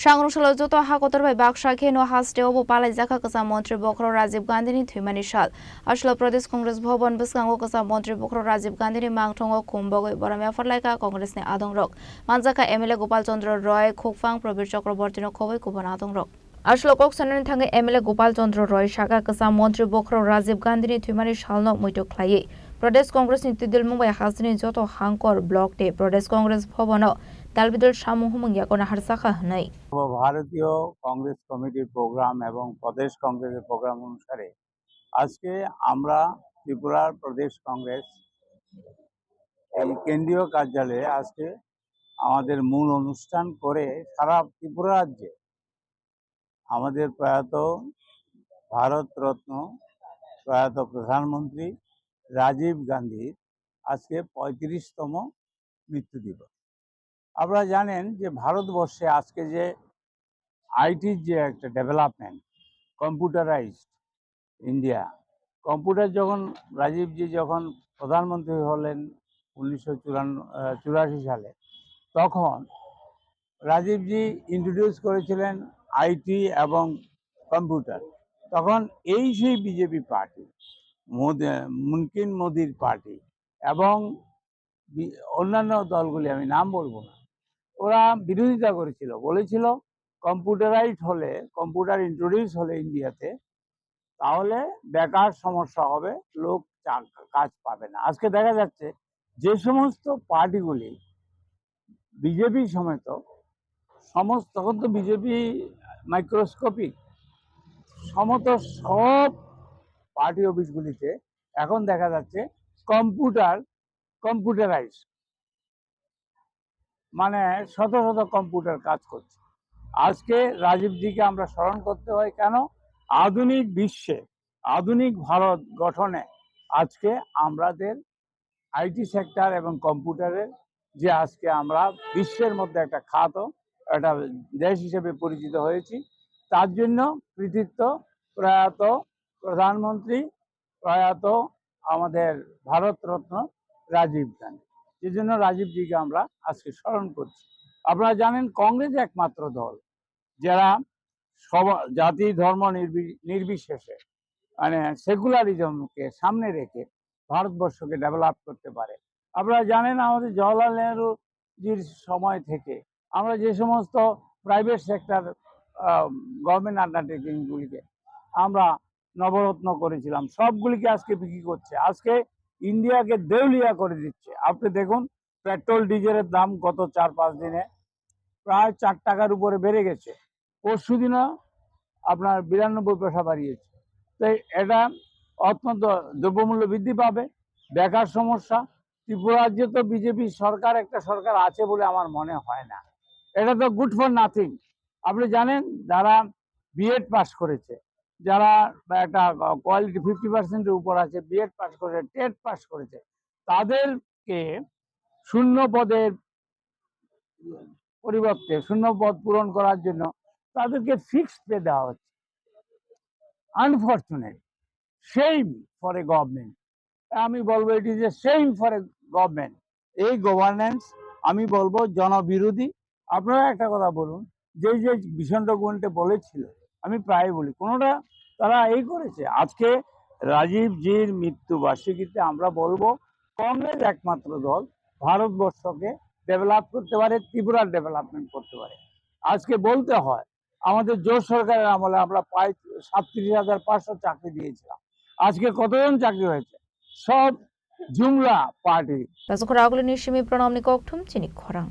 Shangrungshala joto hakotorbai baksha kheno haste obo palai jaka kasa mantri bokro Rajiv Gandhi ni thimani sal Ashla Pradesh Congress bhavan biskango kasa mantri bokro Rajiv Gandhi ni mangthongo kumbogoi borame farlaika Congress ni adongrok manjaka MLA Gopal Chandra Roy Khokfang Prabir Chakraborty no khowai kuban adongrok Ashla koksanani thangai MLA Gopal Chandra Roy shaka kasa mantri bokro Rajiv Gandhi ni thimani salno moito khlai Pradesh Congress ni tidil mumbai hasini joto hangkor block te Pradesh Congress bhavano Dalbidol Shamuhumung yakona harsakha hanai ভারতীয় কংগ্রেস কমিটির programme এবং প্রদেশ কংগ্রেসের programme অনুসারে আজকে আমরা ত্রিপুরার প্রদেশ কংগ্রেস এই কেন্দ্রীয় কার্যালয়ে আজকে আমাদের মূল অনুষ্ঠান করে সারা ত্রিপুরা রাজ্যে আমাদের প্রয়াত ভারতরত্ন প্রয়াত প্রধানমন্ত্রী রাজীব গান্ধীর আজকে ৩৫তম মৃত্যু দিবস। আপনারা জানেন যে ভারতবর্ষে আজকে যে আইটির যে একটা ডেভেলপমেন্ট, কম্পিউটারাইজড ইন্ডিয়া, কম্পিউটার যখন রাজীবজি যখন প্রধানমন্ত্রী হলেন 1984 সালে, তখন রাজীবজি ইন্ট্রোডিউস করেছিলেন আইটি এবং কম্পিউটার। তখন এই সেই বিজেপি পার্টি, মুমকিন মোদির পার্টি এবং অন্যান্য দলগুলি, আমি নাম বলবো না, ওরা বিরোধিতা করেছিল, বলেছিল কম্পিউটারাইজড হলে, কম্পিউটার ইন্ট্রোডিউস হলে ইন্ডিয়াতে, তাহলে বেকার সমস্যা হবে, লোক কাজ পাবে না। আজকে দেখা যাচ্ছে যে সমস্ত পার্টিগুলি বিজেপি সমেত সমস্ত, তখন তো বিজেপি মাইক্রোস্কোপিক, সমত সব পার্টি অফিসগুলিতে এখন দেখা যাচ্ছে কম্পিউটারাইজ, মানে শত শত কম্পিউটার কাজ করছে। আজকে রাজীবজিকে আমরা স্মরণ করতে হয় কেন? আধুনিক বিশ্বে, আধুনিক ভারত গঠনে আজকে আমাদের আইটি সেক্টর এবং কম্পিউটারের যে আজকে আমরা বিশ্বের মধ্যে একটা খ্যাত একটা দেশ হিসেবে পরিচিত হয়েছি, তার জন্য কৃতিত্ব প্রয়াত প্রধানমন্ত্রী, প্রয়াত আমাদের ভারতরত্ন রাজীব গান্ধী। এই জন্য রাজীবজিকে আমরা আজকে স্মরণ করছি। আপনারা জানেন কংগ্রেস একমাত্র দল যারা সব জাতি ধর্ম নির্বিশেষে, মানে সেকুলারিজমকে সামনে রেখে ভারতবর্ষকে ডেভেলপ করতে পারে। আপনারা জানেন আমাদের জওহরলাল নেহরুজির সময় থেকে আমরা যে সমস্ত প্রাইভেট সেক্টর গভর্নমেন্ট আন্ডারটেকিংগুলিকে আমরা নবরত্ন করেছিলাম, সবগুলিকে আজকে বিক্রি করছে, আজকে ইন্ডিয়াকে দেউলিয়া করে দিচ্ছে। আপনি দেখুন পেট্রোল ডিজেলের দাম গত 4-5 দিনে প্রায় 4 টাকার উপরে বেড়ে গেছে, পরশু দিনও আপনার 92 পয়সা বাড়িয়েছে। তো এটা অত্যন্ত দ্রব্যমূল্য বৃদ্ধি পাবে, বেকার সমস্যা। ত্রিপুরা রাজ্যে তো বিজেপি সরকার, একটা সরকার আছে বলে আমার মনে হয় না। এটা তো গুড ফর নাথিং। আপনি জানেন যারা বিএড পাস করেছে, যারা একটা কোয়ালিটি 50%-এর উপর আছে, বিএড পাস করেছে, টেট পাস করেছে, তাদেরকে শূন্য পদের পরিবর্তে, শূন্য পদ পূরণ করার জন্য তাদেরকে ফিক্সড পে দেওয়া হচ্ছে। Unfortunate, shame for a government, আমি বলবো it is a shame for a government। এই গভর্নেন্স আমি বলবো জনবিরোধী। আপনারা একটা কথা বলুন, যে যে ভীষণ ডকুমেন্টে বলেছিল, আমি প্রায় বলি কোনোটা তারা এই করেছে। আজকে রাজীবজির মৃত্যুবার্ষিকীতে আমরা বলবো কংগ্রেস একমাত্র দল ভারতবর্ষকে ডেভেলপ করতে পারে, ত্রিপুরার ডেভেলপমেন্ট করতে পারে। আজকে বলতে হয় আমাদের জোট সরকারের আমলে আমরা প্রায় 37,500 চাকরি দিয়েছিলাম, আজকে কতজন চাকরি হয়েছে? সব জুমলা party. Pasukura agulini shimi pranamni kokthum chini khorang